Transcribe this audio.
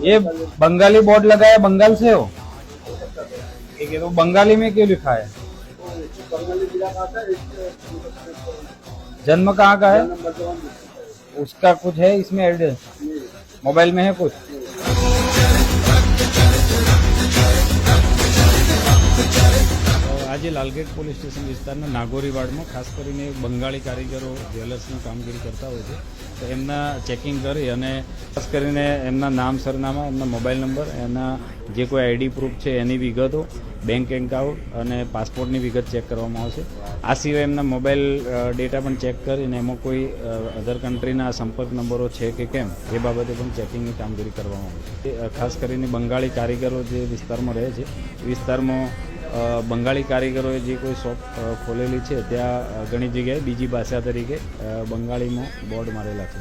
ये बंगाली बोर्ड लगा है, बंगाल से हो? ठीक है, तो बंगाली में क्यों लिखा है? जन्म कहाँ का है? उसका कुछ है इसमें एड्रेस? मोबाइल में है कुछ? આજે લાલગેટ પોલીસ સ્ટેશન વિસ્તારના નાગોરીવાડમાં ખાસ કરીને બંગાળી કારીગરો જ્વેલર્સની કામગીરી કરતા હોય છે, તો એમના ચેકિંગ કરી અને ખાસ કરીને એમના નામ, સરનામા, એમના મોબાઈલ નંબર, એના જે કોઈ આઈડી પ્રૂફ છે એની વિગતો, બેંક એકાઉન્ટ અને પાસપોર્ટની વિગત ચેક કરવામાં આવશે. આ સિવાય એમના મોબાઈલ ડેટા પણ ચેક કરીને એમાં કોઈ અધર કન્ટ્રીના સંપર્ક નંબરો છે કે કેમ એ બાબતે પણ ચેકિંગની કામગીરી કરવામાં આવશે. ખાસ કરીને બંગાળી કારીગરો જે વિસ્તારમાં રહે છે એ વિસ્તારમાં બંગાળી કારીગરોએ જે કોઈ શોપ ખોલેલી છે ત્યાં ઘણી જગ્યાએ બીજી ભાષા તરીકે બંગાળીમાં બોર્ડ મારેલા છે.